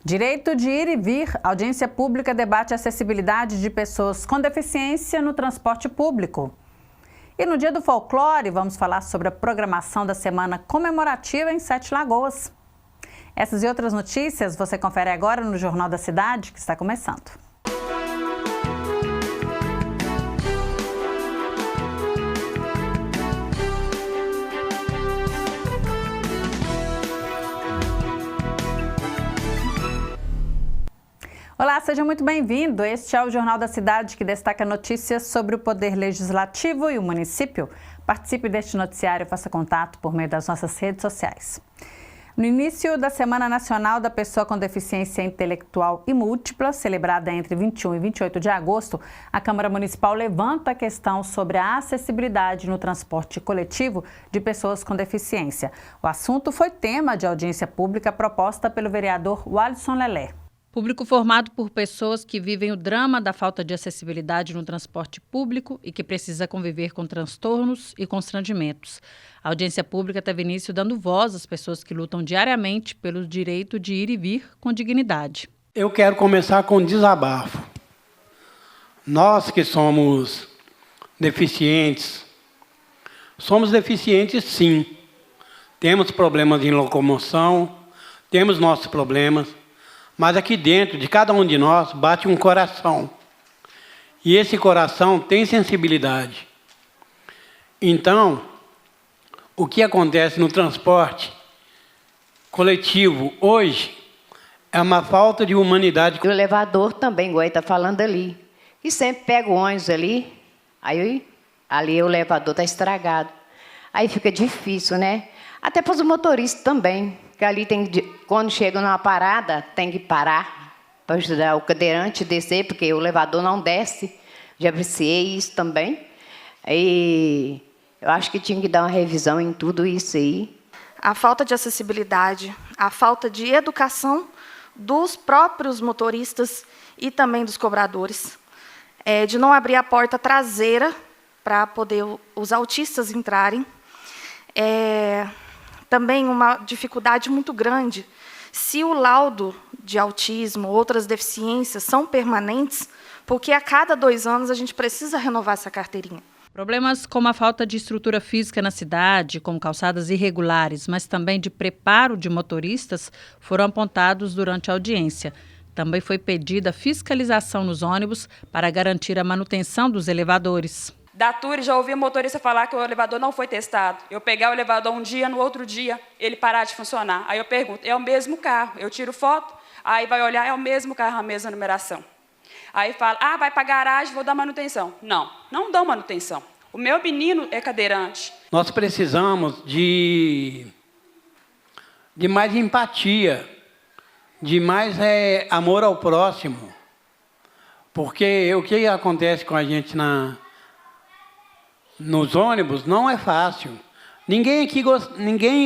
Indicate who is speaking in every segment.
Speaker 1: Direito de ir e vir. A audiência pública debate a acessibilidade de pessoas com deficiência no transporte público. E no Dia do Folclore, vamos falar sobre a programação da Semana Comemorativa em Sete Lagoas. Essas e outras notícias você confere agora no Jornal da Cidade, que está começando. Olá, seja muito bem-vindo. Este é o Jornal da Cidade, que destaca notícias sobre o Poder Legislativo e o município. Participe deste noticiário e faça contato por meio das nossas redes sociais. No início da Semana Nacional da Pessoa com Deficiência Intelectual e Múltipla, celebrada entre 21 e 28 de agosto, a Câmara Municipal levanta a questão sobre a acessibilidade no transporte coletivo de pessoas com deficiência. O assunto foi tema de audiência pública proposta pelo vereador Walisson Lelé. Público formado por pessoas que vivem o drama da falta de acessibilidade no transporte público e que precisa conviver com transtornos e constrangimentos. A audiência pública teve início dando voz às pessoas que lutam diariamente pelo direito de ir e vir com dignidade.
Speaker 2: Eu quero começar com um desabafo. Nós que somos deficientes sim. Temos problemas em locomoção, temos nossos problemas. Mas aqui dentro de cada um de nós bate um coração. E esse coração tem sensibilidade. Então, o que acontece no transporte coletivo hoje é uma falta de humanidade.
Speaker 3: O elevador também, igual ele está falando ali. E sempre pega o ônibus ali, aí ali o elevador está estragado. Aí fica difícil, né? Até para os motoristas também. Que ali quando chega numa parada, tem que parar para ajudar o cadeirante a descer, porque o elevador não desce. Já apreciei isso também. E eu acho que tinha que dar uma revisão em tudo isso aí.
Speaker 4: A falta de acessibilidade, a falta de educação dos próprios motoristas e também dos cobradores, de não abrir a porta traseira para poder os autistas entrarem. Também uma dificuldade muito grande. Se o laudo de autismo, outras deficiências são permanentes, porque a cada 2 anos a gente precisa renovar essa carteirinha.
Speaker 1: Problemas como a falta de estrutura física na cidade, como calçadas irregulares, mas também de preparo de motoristas, foram apontados durante a audiência. Também foi pedida fiscalização nos ônibus para garantir a manutenção dos elevadores.
Speaker 5: Da TURI, já ouvi o motorista falar que o elevador não foi testado. Eu pegar o elevador um dia, no outro dia, ele parar de funcionar. Aí eu pergunto, é o mesmo carro? Eu tiro foto, aí vai olhar, é o mesmo carro, a mesma numeração. Aí fala, vai para a garagem, vou dar manutenção. Não, não dão manutenção. O meu menino é cadeirante.
Speaker 2: Nós precisamos de mais empatia, de mais amor ao próximo. Porque o que acontece com a gente nos ônibus não é fácil. Ninguém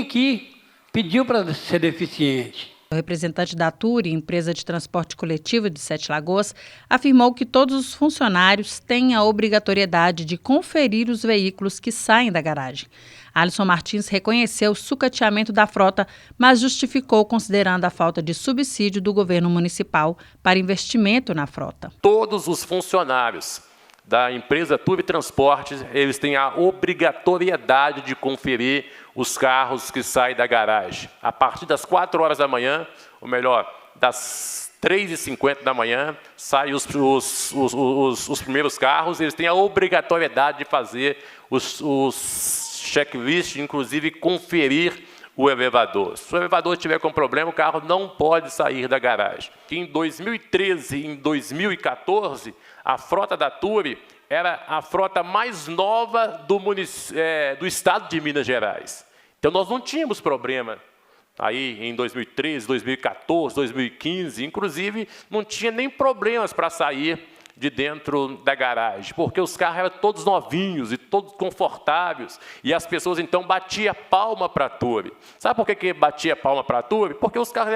Speaker 2: aqui pediu para ser deficiente.
Speaker 1: O representante da TURI, empresa de transporte coletivo de Sete Lagoas, afirmou que todos os funcionários têm a obrigatoriedade de conferir os veículos que saem da garagem. Alisson Martins reconheceu o sucateamento da frota, mas justificou considerando a falta de subsídio do governo municipal para investimento na frota.
Speaker 6: Todos os funcionários da empresa TURI Transportes, eles têm a obrigatoriedade de conferir os carros que saem da garagem. A partir das 4 horas da manhã, ou melhor, das 3h50 da manhã, saem os primeiros carros, eles têm a obrigatoriedade de fazer os checklists, inclusive conferir o elevador. Se o elevador estiver com problema, o carro não pode sair da garagem. Em 2013 e em 2014, a frota da TURI era a frota mais nova do estado de Minas Gerais. Então, nós não tínhamos problema aí em 2013, 2014, 2015, inclusive, não tinha nem problemas para sair de dentro da garagem, porque os carros eram todos novinhos e todos confortáveis, e as pessoas, então, batiam palma para a TURI. Sabe por que batia palma para a TURI? Porque os carros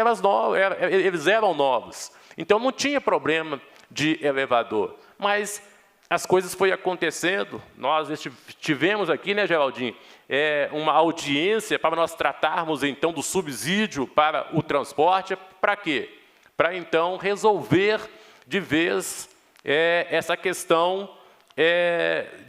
Speaker 6: eles eram novos. Então, não tinha problema de elevador. Mas as coisas foram acontecendo. Nós tivemos aqui, né, Geraldinho, uma audiência para nós tratarmos, então, do subsídio para o transporte. Para quê? para então resolver de vez essa questão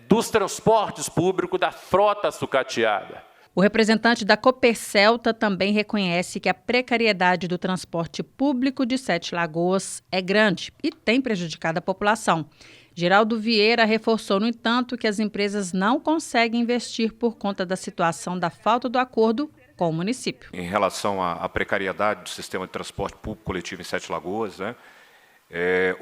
Speaker 6: dos transportes públicos da frota sucateada.
Speaker 1: O representante da Copercelta também reconhece que a precariedade do transporte público de Sete Lagoas é grande e tem prejudicado a população. Geraldo Vieira reforçou, no entanto, que as empresas não conseguem investir por conta da situação da falta do acordo com o município.
Speaker 7: Em relação à precariedade do sistema de transporte público coletivo em Sete Lagoas, né,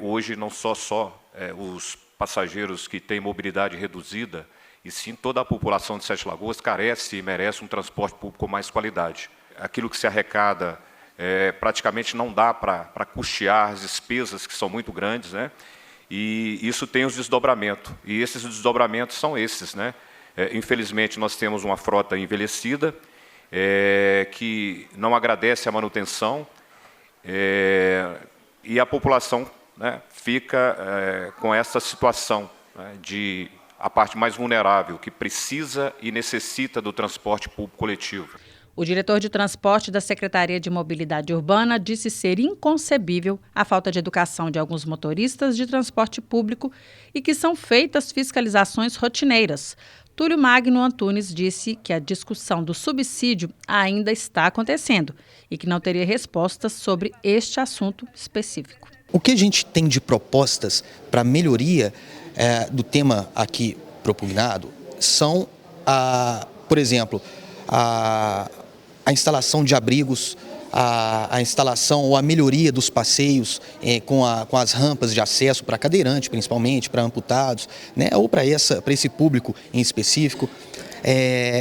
Speaker 7: hoje não só os passageiros que têm mobilidade reduzida, e sim toda a população de Sete Lagoas carece e merece um transporte público com mais qualidade. Aquilo que se arrecada praticamente não dá para custear as despesas, que são muito grandes, né? E isso tem os desdobramentos. E esses desdobramentos são esses, né? Infelizmente, nós temos uma frota envelhecida, que não agradece a manutenção, e a população, né, fica com essa situação, né, de a parte mais vulnerável, que precisa e necessita do transporte público coletivo.
Speaker 1: O diretor de transporte da Secretaria de Mobilidade Urbana disse ser inconcebível a falta de educação de alguns motoristas de transporte público e que são feitas fiscalizações rotineiras. Túlio Magno Antunes disse que a discussão do subsídio ainda está acontecendo e que não teria respostas sobre este assunto específico.
Speaker 8: O que a gente tem de propostas para melhoria do tema aqui propugnado são, por exemplo, a instalação de abrigos, a instalação ou a melhoria dos passeios com as rampas de acesso para cadeirante, principalmente, para amputados, né, ou para esse público em específico.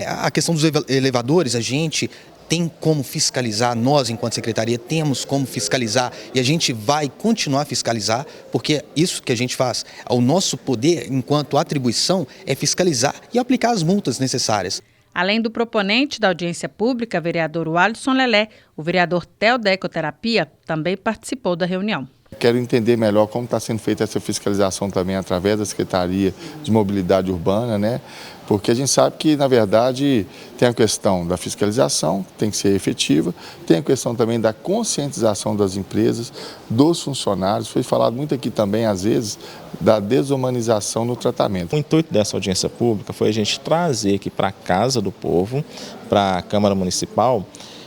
Speaker 8: A questão dos elevadores, a gente tem como fiscalizar, nós enquanto secretaria temos como fiscalizar e a gente vai continuar a fiscalizar, porque isso que a gente faz, o nosso poder enquanto atribuição é fiscalizar e aplicar as multas necessárias.
Speaker 1: Além do proponente da audiência pública, vereador Alisson Lelé, o vereador Theo da Ecoterapia também participou da reunião.
Speaker 9: Quero entender melhor como está sendo feita essa fiscalização também através da Secretaria de Mobilidade Urbana, né? Porque a gente sabe que, na verdade, tem a questão da fiscalização, que tem que ser efetiva, tem a questão também da conscientização das empresas, dos funcionários. Foi falado muito aqui também, às vezes, da desumanização no tratamento.
Speaker 10: O intuito dessa audiência pública foi a gente trazer aqui para a Casa do Povo, para a Câmara Municipal,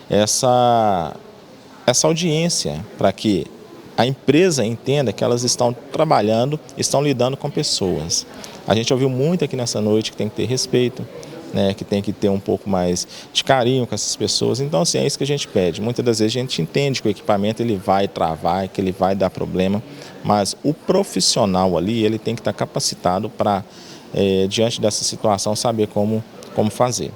Speaker 10: essa audiência, para que a empresa entenda que elas estão trabalhando, estão lidando com pessoas. A gente ouviu muito aqui nessa noite que tem que ter respeito, né, que tem que ter um pouco mais de carinho com essas pessoas. Então, assim, é isso que a gente pede. Muitas das vezes a gente entende que o equipamento ele vai travar, que ele vai dar problema, mas o profissional ali ele tem que estar capacitado para, diante dessa situação, saber como fazer.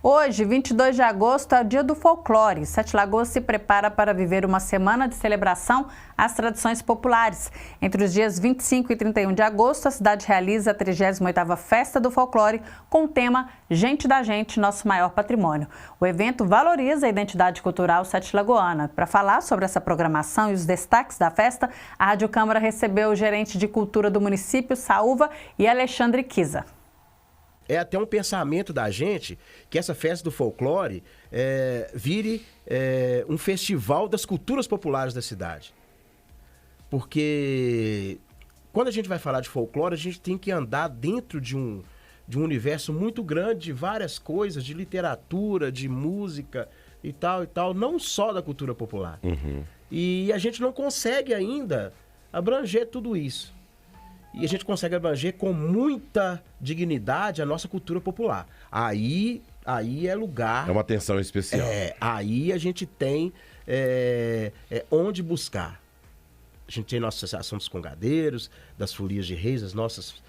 Speaker 1: Hoje, 22 de agosto, é o dia do folclore. Sete Lagoas se prepara para viver uma semana de celebração às tradições populares. Entre os dias 25 e 31 de agosto, a cidade realiza a 38ª Festa do Folclore com o tema Gente da Gente, Nosso Maior Patrimônio. O evento valoriza a identidade cultural sete-lagoana. Para falar sobre essa programação e os destaques da festa, a Rádio Câmara recebeu o gerente de cultura do município, Saúva, e Alexandre Kiza.
Speaker 11: É até um pensamento da gente que essa festa do folclore vire um festival das culturas populares da cidade. Porque quando a gente vai falar de folclore, a gente tem que andar dentro de um universo muito grande de várias coisas, de literatura, de música e tal, não só da cultura popular. Uhum. E a gente não consegue ainda abranger tudo isso. E a gente consegue abranger com muita dignidade a nossa cultura popular. Aí é lugar...
Speaker 12: É uma atenção especial.
Speaker 11: Aí a gente tem onde buscar. A gente tem nossa associação dos congadeiros, das folias de reis, os nossos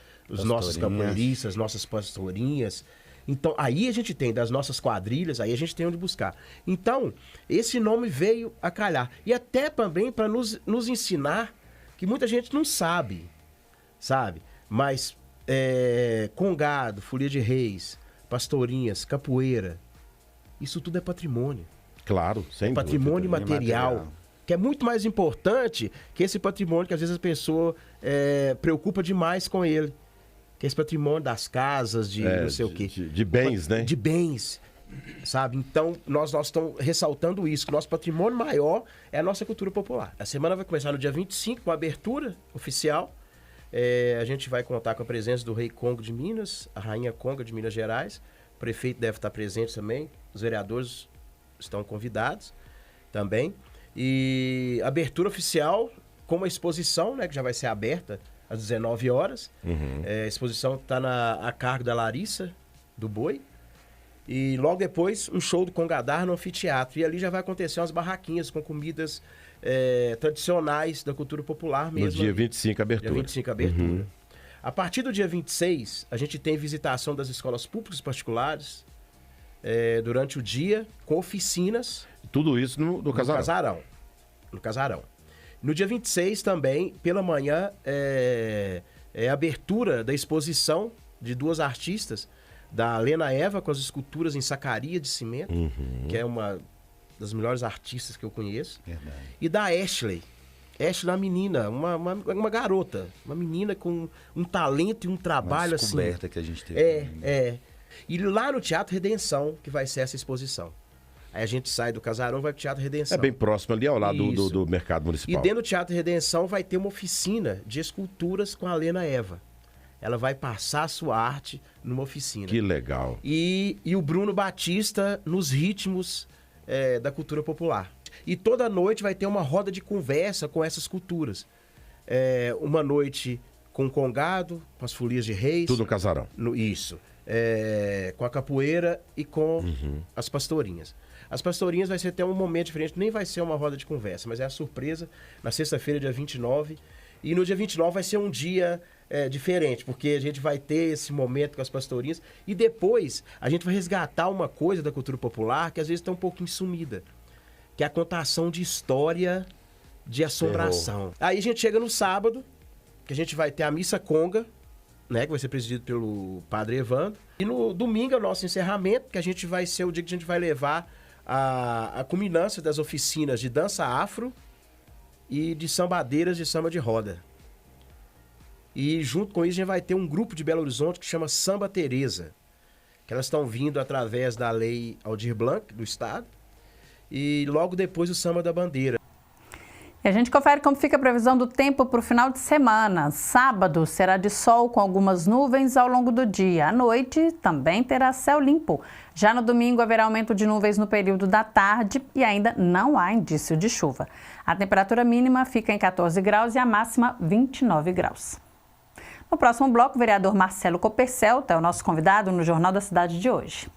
Speaker 11: capoeiristas, as nossas pastorinhas. Então, aí a gente tem das nossas quadrilhas, aí a gente tem onde buscar. Então, esse nome veio a calhar. E até também para nos ensinar que muita gente não sabe. Mas congado, folia de reis, pastorinhas, capoeira, isso tudo é patrimônio.
Speaker 12: Claro, sem dúvida.
Speaker 11: Patrimônio material, que é muito mais importante que esse patrimônio que às vezes a pessoa preocupa demais com ele. Que é esse patrimônio das casas, de não sei o quê.
Speaker 12: De bens, né?
Speaker 11: De bens. sabe? Então, nós estamos ressaltando isso, que nosso patrimônio maior é a nossa cultura popular. A semana vai começar no dia 25, com a abertura oficial. A gente vai contar com a presença do Rei Congo de Minas, a Rainha Conga de Minas Gerais. O prefeito deve estar presente também, os vereadores estão convidados também. E abertura oficial com uma exposição, né, que já vai ser aberta às 19 horas. A exposição está a cargo da Larissa, do Boi. E logo depois, um show do Congadar no anfiteatro. E ali já vai acontecer umas barraquinhas com comidas tradicionais da cultura popular mesmo.
Speaker 12: No dia 25, abertura.
Speaker 11: Dia 25, abertura. A partir do dia 26, a gente tem visitação das escolas públicas e particulares durante o dia, com oficinas.
Speaker 12: Tudo isso no Casarão.
Speaker 11: No Casarão. No dia 26 também, pela manhã, a abertura da exposição de 2 artistas, da Lena Eva, com as esculturas em sacaria de cimento, que é uma das melhores artistas que eu conheço.
Speaker 13: Verdade.
Speaker 11: E da Ashley. Ashley é uma menina, uma garota, uma menina com um talento e um trabalho
Speaker 13: uma
Speaker 11: assim.
Speaker 13: descoberta que a gente teve.
Speaker 11: E lá no Teatro Redenção, que vai ser essa exposição. Aí a gente sai do Casarão e vai pro Teatro Redenção.
Speaker 12: É bem próximo ali, ao lado do Mercado Municipal.
Speaker 11: E dentro do Teatro Redenção vai ter uma oficina de esculturas com a Lena Eva. Ela vai passar a sua arte numa oficina.
Speaker 12: Que legal.
Speaker 11: E o Bruno Batista nos ritmos da cultura popular. E toda noite vai ter uma roda de conversa com essas culturas. Uma noite com o congado, com as folias de reis.
Speaker 12: Tudo no Casarão.
Speaker 11: Isso. Com a capoeira e com as pastorinhas. As pastorinhas vai ser até um momento diferente, nem vai ser uma roda de conversa, mas é a surpresa, na sexta-feira, dia 29. E no dia 29 vai ser um dia diferente, porque a gente vai ter esse momento com as pastorinhas. E depois a gente vai resgatar uma coisa da cultura popular que às vezes está um pouquinho sumida, que é a contação de história de assombração. Aí a gente chega no sábado, que a gente vai ter a missa conga, né, que vai ser presidido pelo padre Evandro. E no domingo é o nosso encerramento, que a gente vai ser o dia que a gente vai levar a culminância das oficinas de dança afro e de sambadeiras de samba de roda. E junto com isso a gente vai ter um grupo de Belo Horizonte que chama Samba Teresa, que elas estão vindo através da lei Aldir Blanc, do estado, e logo depois o Samba da Bandeira.
Speaker 1: E a gente confere como fica a previsão do tempo para o final de semana. Sábado será de sol com algumas nuvens ao longo do dia. À noite também terá céu limpo. Já no domingo haverá aumento de nuvens no período da tarde e ainda não há indício de chuva. A temperatura mínima fica em 14 graus e a máxima 29 graus. No próximo bloco, o vereador Marcelo Coppercel é o nosso convidado no Jornal da Cidade de hoje.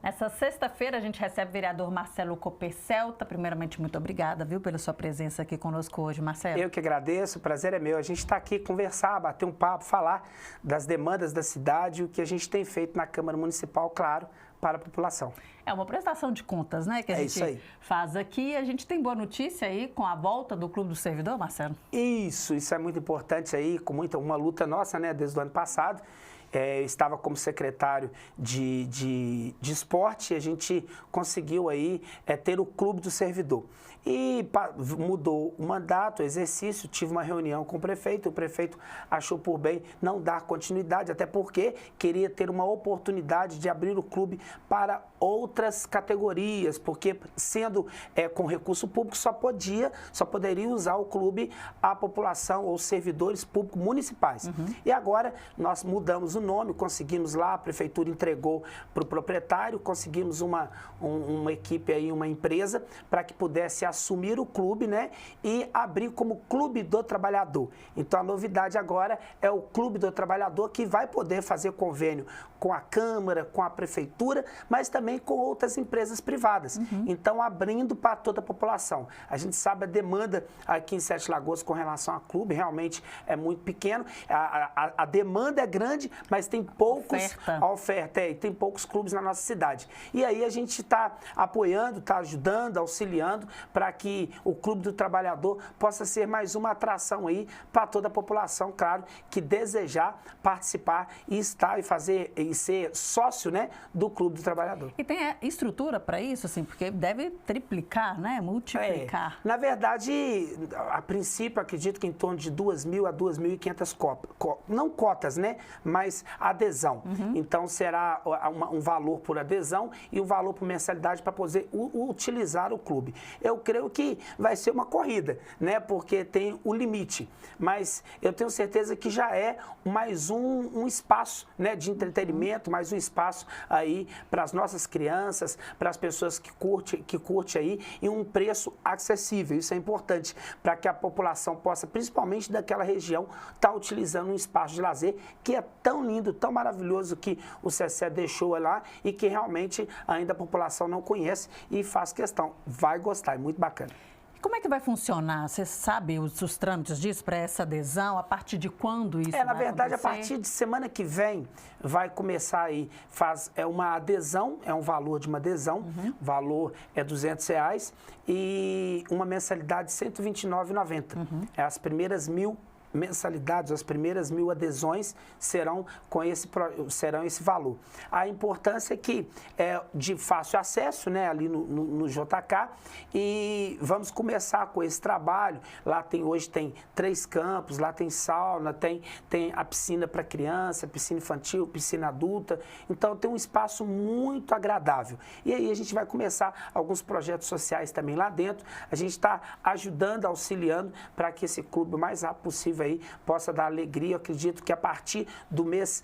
Speaker 1: Nessa sexta-feira, a gente recebe o vereador Marcelo Coppercel. Primeiramente, muito obrigada, viu, pela sua presença aqui conosco hoje, Marcelo.
Speaker 14: Eu que agradeço, o prazer é meu. A gente está aqui conversar, bater um papo, falar das demandas da cidade, o que a gente tem feito na Câmara Municipal, claro, para a população.
Speaker 1: É uma prestação de contas, né, que a gente faz aqui. A gente tem boa notícia aí com a volta do Clube do Servidor, Marcelo?
Speaker 14: Isso é muito importante aí, com uma luta nossa, né, desde o ano passado. Eu estava como secretário de esporte e a gente conseguiu aí ter o Clube do Servidor. E mudou o mandato, o exercício, tive uma reunião com o prefeito achou por bem não dar continuidade, até porque queria ter uma oportunidade de abrir o clube para outras categorias, porque sendo com recurso público só poderia usar o clube a população ou servidores públicos municipais. E agora nós mudamos o nome, conseguimos lá, a prefeitura entregou para o proprietário, conseguimos uma equipe aí, uma empresa, para que pudesse assumir o clube, né, e abrir como Clube do Trabalhador. Então a novidade agora é o Clube do Trabalhador, que vai poder fazer convênio com a Câmara, com a Prefeitura, mas também com outras empresas privadas. Então abrindo para toda a população. A gente sabe a demanda aqui em Sete Lagoas com relação ao clube, realmente é muito pequeno. A demanda é grande, mas tem poucos... A oferta, e tem poucos clubes na nossa cidade. E aí a gente está apoiando, está ajudando, auxiliando para que o Clube do Trabalhador possa ser mais uma atração aí para toda a população, claro, que desejar participar e estar e fazer e ser sócio, né, do Clube do Trabalhador.
Speaker 1: E tem estrutura para isso, assim, porque deve triplicar, né? Multiplicar.
Speaker 14: Na verdade, a princípio, acredito que em torno de 2.000 a 2.500 não cotas, né? Mas adesão. Então, será um valor por adesão e um valor por mensalidade para poder utilizar o clube. Eu creio que vai ser uma corrida, né? Porque tem o limite. Mas eu tenho certeza que já é mais um espaço, né, de entretenimento, mais um espaço aí para as nossas crianças, para as pessoas que curte aí, e um preço acessível. Isso é importante para que a população possa, principalmente daquela região, estar utilizando um espaço de lazer que é tão lindo, tão maravilhoso que o CCE deixou lá e que realmente ainda a população não conhece e faz questão. Vai gostar, é muito bacana.
Speaker 1: Como é que vai funcionar? Você sabe os trâmites disso para essa adesão? A partir de quando isso vai
Speaker 14: na verdade,
Speaker 1: acontecer?
Speaker 14: a partir de semana que vem, vai começar aí, uma adesão, é um valor de uma adesão, o valor é R$200 e uma mensalidade de R$129,90. É as primeiras 1.000 mensalidades, as primeiras 1.000 adesões serão esse valor. A importância é que é de fácil acesso, né, ali no JK, e vamos começar com esse trabalho. Lá hoje tem 3 campos, lá tem sauna, tem a piscina para criança, piscina infantil, piscina adulta, então tem um espaço muito agradável. E aí a gente vai começar alguns projetos sociais também lá dentro. A gente está ajudando, auxiliando para que esse clube o mais rápido possível aí possa dar alegria. Eu acredito que a partir do mês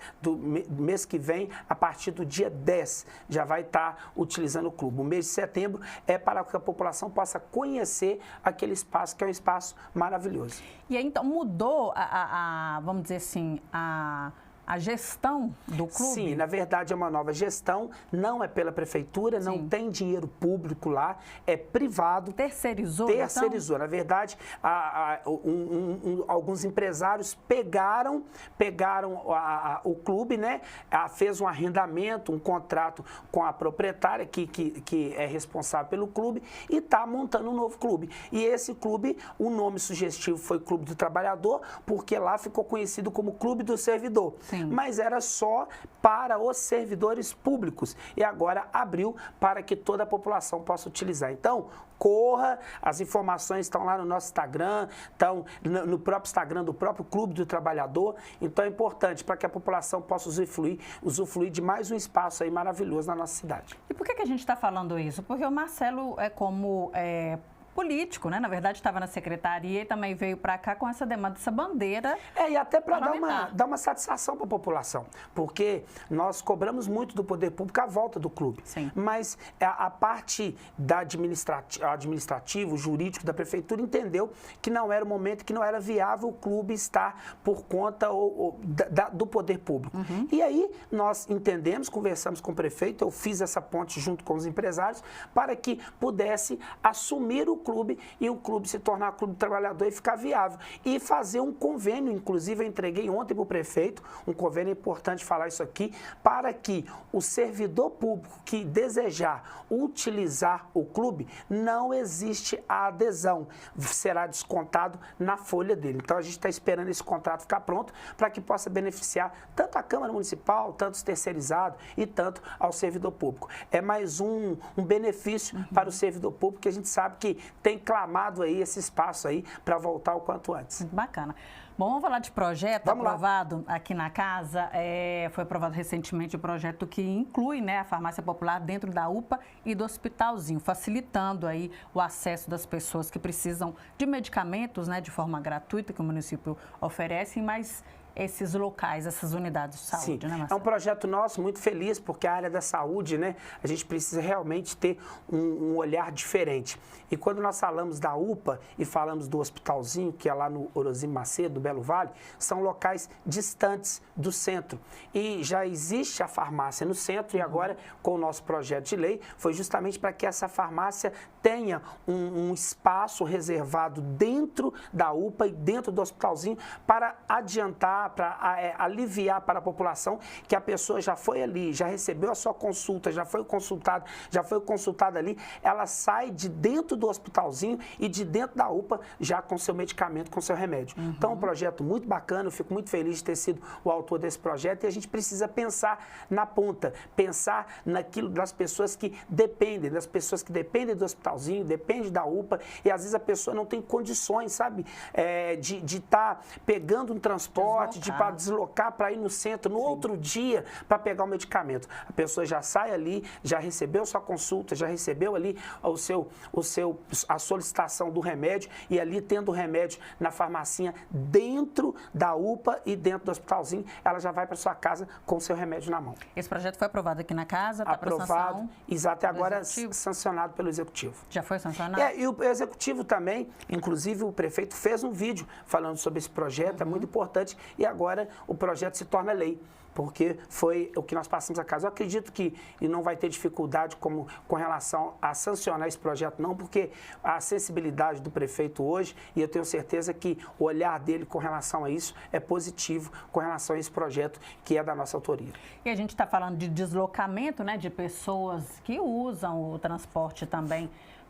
Speaker 14: que vem, a partir do dia 10, já vai estar utilizando o clube. O mês de setembro é para que a população possa conhecer aquele espaço, que é um espaço maravilhoso.
Speaker 1: E aí, então, mudou vamos dizer assim, a gestão do clube?
Speaker 14: Sim, na verdade é uma nova gestão, não é pela prefeitura, não tem dinheiro público lá, é privado.
Speaker 1: Terceirizou?
Speaker 14: Terceirizou. Então? Na verdade, alguns empresários pegaram o clube, né? Fez um arrendamento, um contrato com a proprietária, que é responsável pelo clube, e está montando um novo clube. E esse clube, o nome sugestivo foi Clube do Trabalhador, porque lá ficou conhecido como Clube do Servidor. Mas era só para os servidores públicos e agora abriu para que toda a população possa utilizar. Então, corra, as informações estão lá no nosso Instagram, estão no próprio Instagram do próprio Clube do Trabalhador. Então é importante para que a população possa usufruir de mais um espaço aí maravilhoso na nossa cidade.
Speaker 1: E por que a gente está falando isso? Porque o Marcelo como político, né? Na verdade, estava na secretaria e também veio para cá com essa demanda, essa bandeira.
Speaker 14: E até para dar uma satisfação para a população, porque nós cobramos muito do poder público a volta do clube. Mas a parte da administrativo, jurídico da prefeitura entendeu que não era o momento, que não era viável o clube estar por conta do poder público. E aí nós entendemos, conversamos com o prefeito, eu fiz essa ponte junto com os empresários para que pudesse assumir o clube e o clube se tornar Clube do Trabalhador e ficar viável. E fazer um convênio, inclusive eu entreguei ontem para o prefeito, um convênio, é importante falar isso aqui, para que o servidor público que desejar utilizar o clube, não existe a adesão, será descontado na folha dele. Então a gente está esperando esse contrato ficar pronto para que possa beneficiar tanto a Câmara Municipal, tanto os terceirizados e tanto ao servidor público. É mais um benefício para o servidor público, que a gente sabe que tem clamado aí esse espaço aí para voltar o quanto antes.
Speaker 1: Muito bacana. Bom, vamos falar de projeto aprovado aqui na casa. Foi aprovado recentemente o projeto que inclui, né, a farmácia popular dentro da UPA e do hospitalzinho, facilitando aí o acesso das pessoas que precisam de medicamentos, né, de forma gratuita, que o município oferece, mas esses locais, essas unidades de saúde,
Speaker 14: Sim,
Speaker 1: né, Marcelo?
Speaker 14: É um projeto nosso muito feliz, porque a área da saúde, né, a gente precisa realmente ter um olhar diferente. E quando nós falamos da UPA e falamos do hospitalzinho, que é lá no Orozimio Macedo, do Belo Vale, são locais distantes do centro. E já existe a farmácia no centro, e agora, com o nosso projeto de lei, foi justamente para que essa farmácia tenha um espaço reservado dentro da UPA e dentro do hospitalzinho para adiantar ajudar, para aliviar para a população que a pessoa já foi ali, já recebeu a sua consulta, já foi consultada ali, ela sai de dentro do hospitalzinho e de dentro da UPA já com seu medicamento, com seu remédio. Então, um projeto muito bacana, eu fico muito feliz de ter sido o autor desse projeto e a gente precisa pensar na ponta, pensar naquilo das pessoas que dependem, do hospitalzinho, dependem da UPA e às vezes a pessoa não tem condições, sabe, de estar pegando um transporte, para deslocar para ir no centro, no outro dia, para pegar o medicamento. A pessoa já sai ali, já recebeu sua consulta, já recebeu ali a solicitação do remédio e ali tendo o remédio na farmacinha dentro da UPA e dentro do hospitalzinho, ela já vai para sua casa com o seu remédio na mão.
Speaker 1: Esse projeto foi aprovado aqui na casa, está para sanção?
Speaker 14: Exato, e agora sancionado pelo Executivo.
Speaker 1: Já foi sancionado?
Speaker 14: E o Executivo também, inclusive o prefeito fez um vídeo falando sobre esse projeto, é muito importante, e agora o projeto se torna lei, porque foi o que nós passamos a casa. Eu acredito que não vai ter dificuldade com relação a sancionar esse projeto, não, porque a sensibilidade do prefeito hoje, e eu tenho certeza que o olhar dele com relação a isso é positivo com relação a esse projeto que é da nossa autoria.
Speaker 1: E a gente está falando de deslocamento, né, de pessoas que usam o transporte também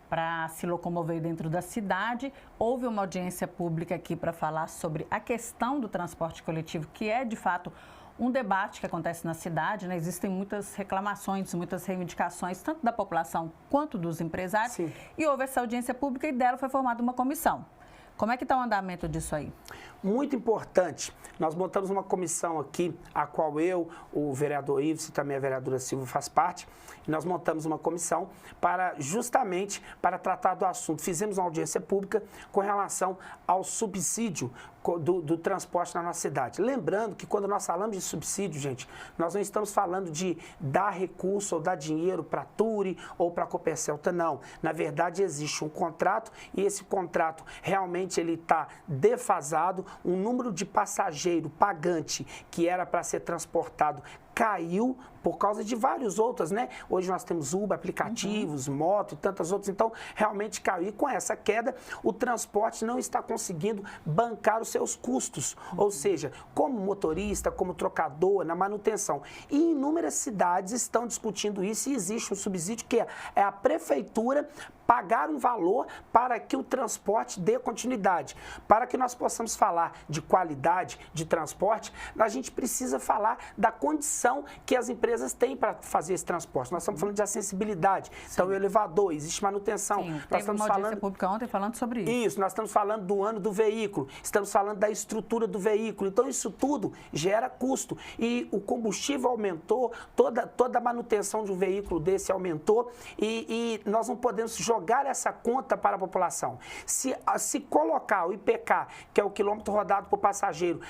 Speaker 1: para se locomover dentro da cidade. Houve uma audiência pública aqui para falar sobre a questão do transporte coletivo, que é, de fato, um debate que acontece na cidade, né? Existem muitas reclamações, muitas reivindicações, tanto da população quanto dos empresários. Sim. E houve essa audiência pública e dela foi formada uma comissão. Como é que está o andamento disso aí?
Speaker 14: Muito importante. Nós montamos uma comissão aqui, a qual eu, o vereador Ives e também a vereadora Silva faz parte, e nós montamos uma comissão justamente para tratar do assunto. Fizemos uma audiência pública com relação ao subsídio do transporte na nossa cidade. Lembrando que quando nós falamos de subsídio, gente, nós não estamos falando de dar recurso ou dar dinheiro para a Turi ou para a Copercelta, não. Na verdade, existe um contrato e esse contrato realmente ele está defasado. O número de passageiro pagante que era para ser transportado caiu por causa de vários outros, né? Hoje nós temos Uber, aplicativos, moto e tantas outras, então realmente caiu. E com essa queda, o transporte não está conseguindo bancar os seus custos, ou seja, como motorista, como trocador, na manutenção. E inúmeras cidades estão discutindo isso e existe um subsídio que é a prefeitura pagar um valor para que o transporte dê continuidade. Para que nós possamos falar de qualidade de transporte, a gente precisa falar da condição que as empresas têm para fazer esse transporte. Nós estamos falando de acessibilidade. Sim. Então, o elevador, existe manutenção.
Speaker 1: Sim, nós estamos uma audiência pública ontem falando sobre isso.
Speaker 14: Isso, nós estamos falando do ano do veículo, estamos falando da estrutura do veículo. Então, isso tudo gera custo. E o combustível aumentou, toda a manutenção de um veículo desse aumentou e nós não podemos jogar essa conta para a população. Se colocar o IPK, que é o quilômetro rodado por passageiro,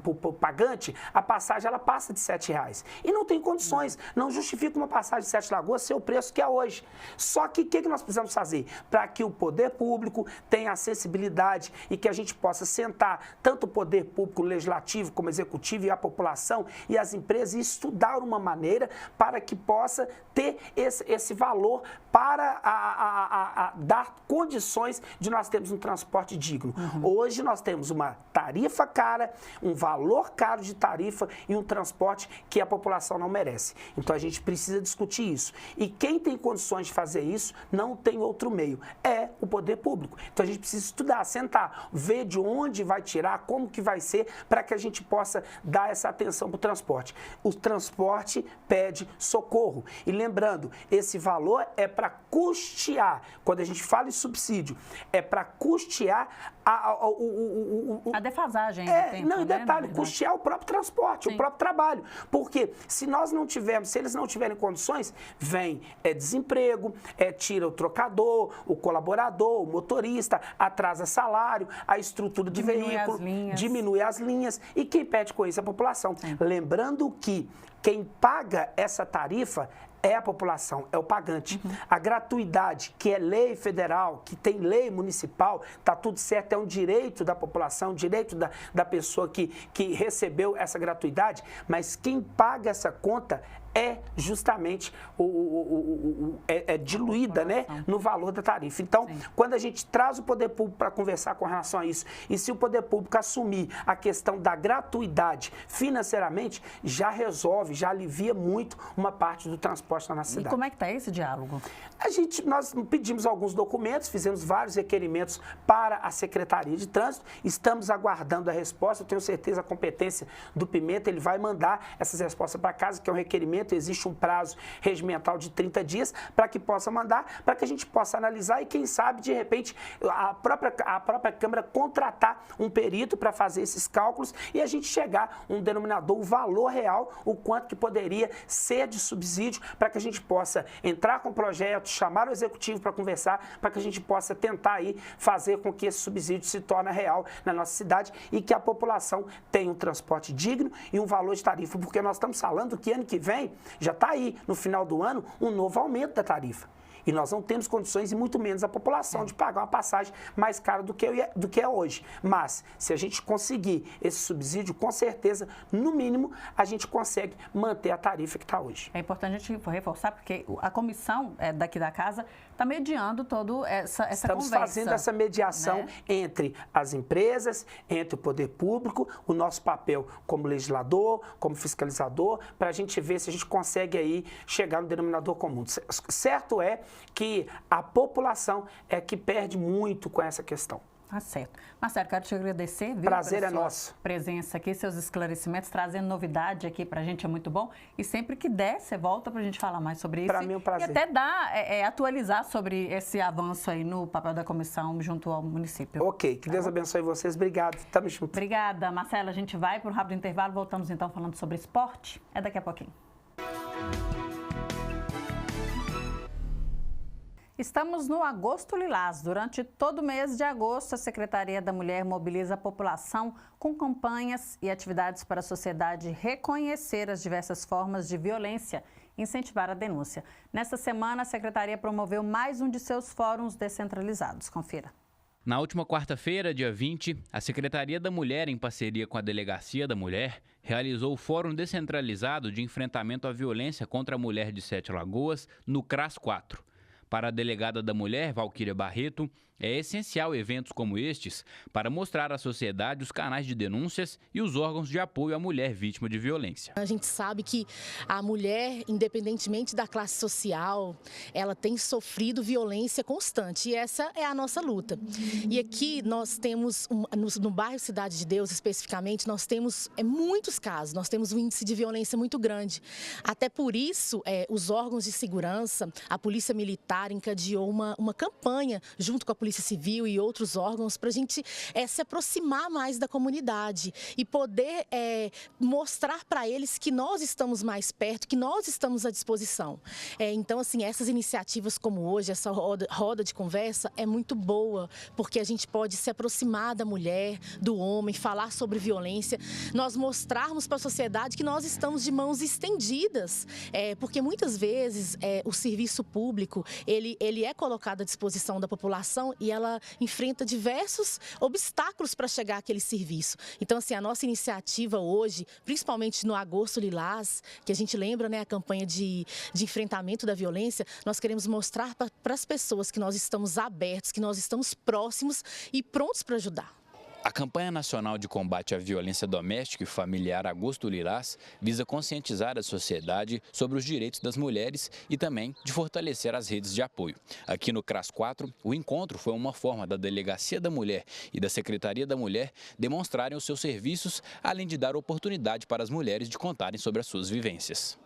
Speaker 14: por pagante, a passagem ela passa de R$7. E não tem condições, não justifica uma passagem de 7 Lagoas ser o preço que é hoje. Só que o que nós precisamos fazer? Para que o poder público tenha acessibilidade e que a gente possa sentar, tanto o poder público, legislativo, como executivo e a população e as empresas e estudar uma maneira para que possa ter esse valor para dar condições de nós termos um transporte digno. Hoje nós temos uma tarifa cara, um valor caro de tarifa e um transporte que a população não merece. Então a gente precisa discutir isso. E quem tem condições de fazer isso não tem outro meio, é o poder público. Então a gente precisa estudar, sentar, ver de onde vai tirar, como que vai ser, para que a gente possa dar essa atenção para o transporte. O transporte pede socorro. E lembrando, esse valor é para custear, quando a gente fala em subsídio, é para custear
Speaker 1: a defasagem.
Speaker 14: Não, detalhe, custear o próprio transporte, o próprio trabalho. Porque se nós não tivermos, se eles não tiverem condições, vem desemprego, tira o trocador, o colaborador, o motorista, atrasa salário, a estrutura do veículo, diminui as linhas. E quem perde com isso é a população. Sim. Lembrando que quem paga essa tarifa é a população, é o pagante. A gratuidade, que é lei federal, que tem lei municipal, está tudo certo, é um direito da população, direito da pessoa que recebeu essa gratuidade, mas quem paga essa conta é justamente diluída, né, no valor da tarifa. Então, quando a gente traz o poder público para conversar com relação a isso, e se o poder público assumir a questão da gratuidade financeiramente, já resolve, já alivia muito uma parte do transporte na nossa cidade.
Speaker 1: E como é que está esse diálogo?
Speaker 14: Nós pedimos alguns documentos, fizemos vários requerimentos para a Secretaria de Trânsito, estamos aguardando a resposta, eu tenho certeza a competência do Pimenta, ele vai mandar essas respostas para casa, que é um requerimento, existe um prazo regimental de 30 dias para que possa mandar, para que a gente possa analisar e quem sabe, de repente, a própria Câmara contratar um perito para fazer esses cálculos e a gente chegar a um denominador, o valor real, o quanto que poderia ser de subsídio, para que a gente possa entrar com o projeto, chamar o executivo para conversar, para que a gente possa tentar aí fazer com que esse subsídio se torne real na nossa cidade e que a população tenha um transporte digno e um valor de tarifa, porque nós estamos falando que ano que vem, já está aí, no final do ano, um novo aumento da tarifa. E nós não temos condições, e muito menos a população, de pagar uma passagem mais cara do que é hoje. Mas, se a gente conseguir esse subsídio, com certeza, no mínimo, a gente consegue manter a tarifa que está hoje.
Speaker 1: É importante a gente reforçar, porque a comissão daqui da casa está mediando toda essa conversa.
Speaker 14: Estamos fazendo essa mediação, né, entre as empresas, entre o poder público, o nosso papel como legislador, como fiscalizador, para a gente ver se a gente consegue aí chegar no denominador comum. Certo é que a população é que perde muito com essa questão.
Speaker 1: Tá certo. Marcelo, quero te agradecer.
Speaker 14: Prazer é nosso.
Speaker 1: Presença aqui, seus esclarecimentos, trazendo novidade aqui pra gente, é muito bom. E sempre que der, você volta pra gente falar mais sobre isso.
Speaker 14: Para mim é um prazer.
Speaker 1: E até atualizar sobre esse avanço aí no papel da comissão junto ao município.
Speaker 14: Ok, que Deus abençoe vocês. Obrigado. Tamo junto.
Speaker 1: Obrigada, Marcela. A gente vai para um rápido intervalo. Voltamos então falando sobre esporte. É daqui a pouquinho. Estamos no Agosto Lilás. Durante todo o mês de agosto, a Secretaria da Mulher mobiliza a população com campanhas e atividades para a sociedade reconhecer as diversas formas de violência e incentivar a denúncia. Nesta semana, a Secretaria promoveu mais um de seus fóruns descentralizados. Confira.
Speaker 15: Na última quarta-feira, dia 20, a Secretaria da Mulher, em parceria com a Delegacia da Mulher, realizou o Fórum Descentralizado de Enfrentamento à Violência contra a Mulher de Sete Lagoas, no CRAS 4. Para a delegada da Mulher, Valquíria Barreto, é essencial eventos como estes para mostrar à sociedade os canais de denúncias e os órgãos de apoio à mulher vítima de violência.
Speaker 16: A gente sabe que a mulher, independentemente da classe social, ela tem sofrido violência constante e essa é a nossa luta. E aqui nós temos, no bairro Cidade de Deus especificamente, nós temos muitos casos, nós temos um índice de violência muito grande. Até por isso, os órgãos de segurança, a Polícia Militar encadeou uma campanha junto com a Polícia Civil e outros órgãos para a gente se aproximar mais da comunidade e poder mostrar para eles que nós estamos mais perto, que nós estamos à disposição. Então, assim, essas iniciativas como hoje, essa roda de conversa é muito boa, porque a gente pode se aproximar da mulher, do homem, falar sobre violência, nós mostrarmos para a sociedade que nós estamos de mãos estendidas, porque muitas vezes o serviço público, ele é colocado à disposição da população e ela enfrenta diversos obstáculos para chegar àquele serviço. Então, assim, a nossa iniciativa hoje, principalmente no Agosto Lilás, que a gente lembra, né, a campanha de enfrentamento da violência, nós queremos mostrar para as pessoas que nós estamos abertos, que nós estamos próximos e prontos para ajudar.
Speaker 15: A campanha nacional de combate à violência doméstica e familiar Agosto Lilás visa conscientizar a sociedade sobre os direitos das mulheres e também de fortalecer as redes de apoio. Aqui no CRAS 4, o encontro foi uma forma da Delegacia da Mulher e da Secretaria da Mulher demonstrarem os seus serviços, além de dar oportunidade para as mulheres de contarem sobre as suas vivências.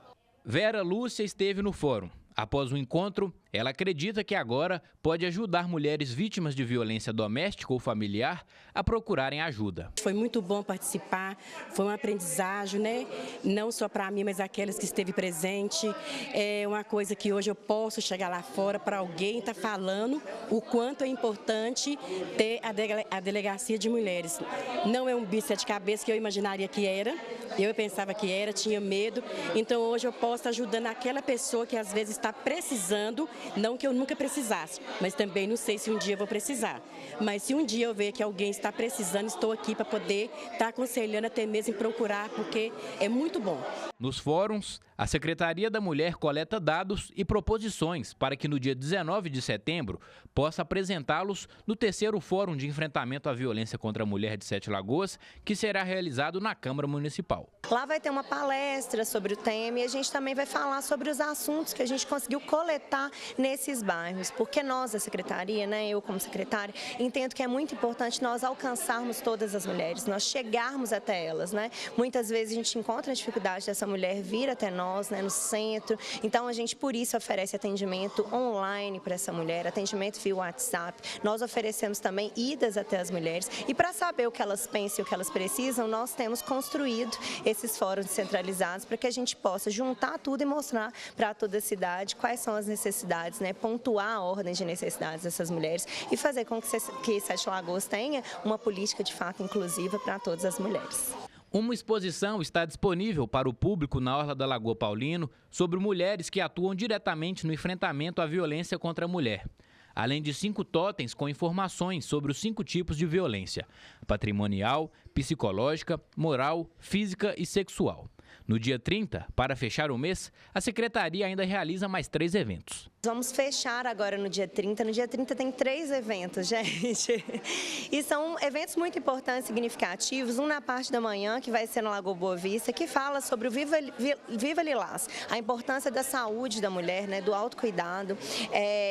Speaker 15: Vera Lúcia esteve no fórum. Após o encontro, ela acredita que agora pode ajudar mulheres vítimas de violência doméstica ou familiar a procurarem ajuda.
Speaker 17: Foi muito bom participar, foi um aprendizagem, né? Não só para mim, mas aquelas que esteve presente. É uma coisa que hoje eu posso chegar lá fora para alguém estar falando o quanto é importante ter a delegacia de mulheres. Não é um bicho de sete cabeças que eu imaginaria que era, eu pensava que era, tinha medo. Então hoje eu posso estar ajudando aquela pessoa que às vezes está precisando, não que eu nunca precisasse, mas também não sei se um dia eu vou precisar. Mas se um dia eu ver que alguém está precisando, estou aqui para poder estar aconselhando até mesmo em procurar, porque é muito bom.
Speaker 15: Nos fóruns, a Secretaria da Mulher coleta dados e proposições para que no dia 19 de setembro possa apresentá-los no terceiro Fórum de Enfrentamento à Violência contra a Mulher de Sete Lagoas, que será realizado na Câmara Municipal.
Speaker 18: Lá vai ter uma palestra sobre o tema e a gente também vai falar sobre os assuntos que a gente conseguiu coletar nesses bairros, porque nós, da Secretaria, né, eu como secretária, entendo que é muito importante nós alcançarmos todas as mulheres, nós chegarmos até elas, né? Muitas vezes a gente encontra a dificuldade dessa mulher vir até nós, né, no centro, então a gente por isso oferece atendimento online para essa mulher, atendimento via WhatsApp, nós oferecemos também idas até as mulheres e para saber o que elas pensam e o que elas precisam, nós temos construído esses fóruns descentralizados para que a gente possa juntar tudo e mostrar para toda a cidade quais são as necessidades, né, pontuar a ordem de necessidades dessas mulheres e fazer com que Sete Lagoas tenha uma política de fato inclusiva para todas as mulheres.
Speaker 15: Uma exposição está disponível para o público na Orla da Lagoa Paulino sobre mulheres que atuam diretamente no enfrentamento à violência contra a mulher. Além de 5 totens com informações sobre os 5 tipos de violência: patrimonial, psicológica, moral, física e sexual. No dia 30, para fechar o mês, a Secretaria ainda realiza mais 3 eventos.
Speaker 18: Vamos fechar agora no dia 30. No dia 30 tem 3 eventos, gente. E são eventos muito importantes, significativos. Um na parte da manhã, que vai ser na Lagoa Boa Vista, que fala sobre o Viva Lilás, a importância da saúde da mulher, né, do autocuidado.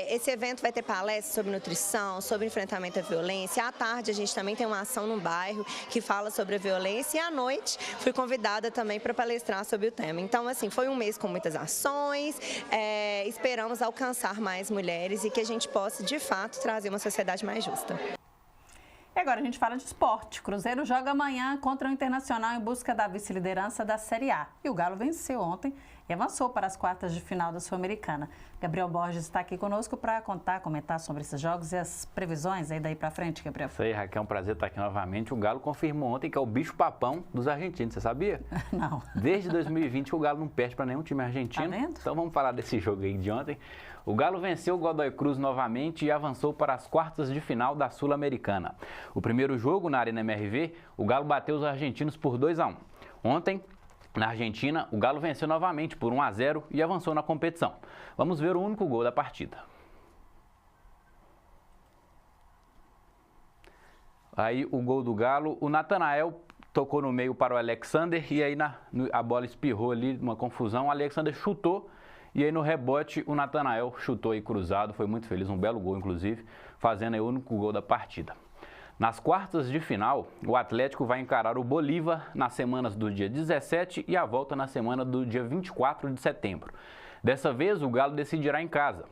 Speaker 18: Esse evento vai ter palestras sobre nutrição, sobre enfrentamento à violência. À tarde, a gente também tem uma ação no bairro que fala sobre a violência. E à noite, fui convidada também para palestrar sobre o tema. Então, assim, foi um mês com muitas ações. Esperamos alcançar mais mulheres e que a gente possa, de fato, trazer uma sociedade mais justa.
Speaker 1: E agora a gente fala de esporte. O Cruzeiro joga amanhã contra o Internacional em busca da vice-liderança da Série A. E o Galo venceu ontem e avançou para as quartas de final da Sul-Americana. Gabriel Borges está aqui conosco para comentar sobre esses jogos e as previsões aí daí para frente, Gabriel.
Speaker 19: Isso aí, Raquel, é um prazer estar aqui novamente. O Galo confirmou ontem que é o bicho-papão dos argentinos, você sabia?
Speaker 1: Não.
Speaker 19: Desde 2020 o Galo não perde para nenhum time argentino.
Speaker 1: Tá vendo?
Speaker 19: Então vamos falar desse jogo aí de ontem. O Galo venceu o Godoy Cruz novamente e avançou para as quartas de final da Sul-Americana. O primeiro jogo na Arena MRV, o Galo bateu os argentinos por 2-1. Ontem, na Argentina, o Galo venceu novamente por 1-0 e avançou na competição. Vamos ver o único gol da partida. Aí o gol do Galo, o Natanael tocou no meio para o Alexander e aí a bola espirrou ali, uma confusão. O Alexander chutou e aí no rebote o Natanael chutou aí cruzado, foi muito feliz, um belo gol inclusive, fazendo aí o único gol da partida. Nas quartas de final, o Atlético vai encarar o Bolívar nas semanas do dia 17 e a volta na semana do dia 24 de setembro. Dessa vez, o Galo decidirá em casa.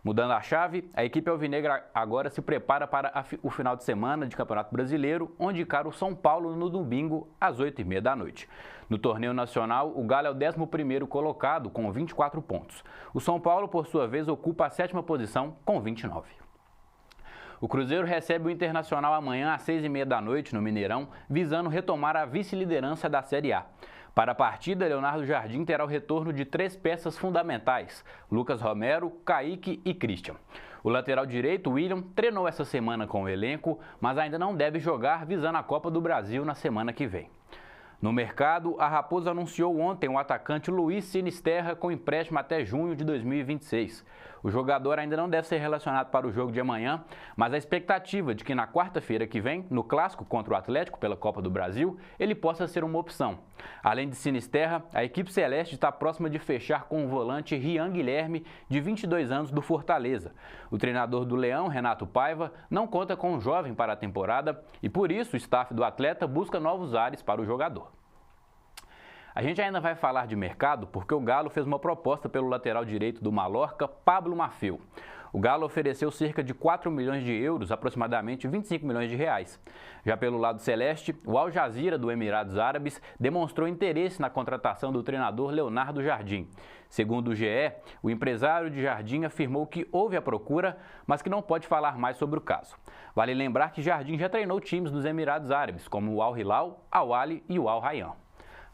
Speaker 19: Mudando a chave, a equipe alvinegra agora se prepara para o final de semana de Campeonato Brasileiro, onde encara o São Paulo no domingo às 8h30 da noite. No torneio nacional, o Galo é o 11º colocado com 24 pontos. O São Paulo, por sua vez, ocupa a 7ª posição com 29. O Cruzeiro recebe o Internacional amanhã às 6h30 da noite no Mineirão, visando retomar a vice-liderança da Série A. Para a partida, Leonardo Jardim terá o retorno de 3 peças fundamentais: Lucas Romero, Kaique e Christian. O lateral direito, William, treinou essa semana com o elenco, mas ainda não deve jogar visando a Copa do Brasil na semana que vem. No mercado, a Raposa anunciou ontem o atacante Luiz Sinisterra com empréstimo até junho de 2026. O jogador ainda não deve ser relacionado para o jogo de amanhã, mas a expectativa de que na quarta-feira que vem, no clássico contra o Atlético pela Copa do Brasil, ele possa ser uma opção. Além de Sinisterra, a equipe celeste está próxima de fechar com o volante Rian Guilherme, de 22 anos, do Fortaleza. O treinador do Leão, Renato Paiva, não conta com um jovem para a temporada e por isso o staff do atleta busca novos ares para o jogador. A gente ainda vai falar de mercado porque o Galo fez uma proposta pelo lateral direito do Mallorca, Pablo Maffeo. O Galo ofereceu cerca de 4 milhões de euros, aproximadamente 25 milhões de reais. Já pelo lado celeste, o Al Jazeera do Emirados Árabes demonstrou interesse na contratação do treinador Leonardo Jardim. Segundo o GE, o empresário de Jardim afirmou que houve a procura, mas que não pode falar mais sobre o caso. Vale lembrar que Jardim já treinou times dos Emirados Árabes, como o Al Hilal, Al Ahly e o Al Rayyan.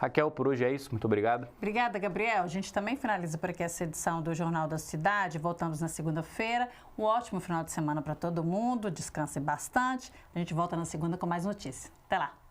Speaker 19: Raquel, por hoje é isso. Muito obrigado.
Speaker 1: Obrigada, Gabriel. A gente também finaliza por aqui essa edição do Jornal da Cidade. Voltamos na segunda-feira. Um ótimo final de semana para todo mundo. Descanse bastante. A gente volta na segunda com mais notícias. Até lá.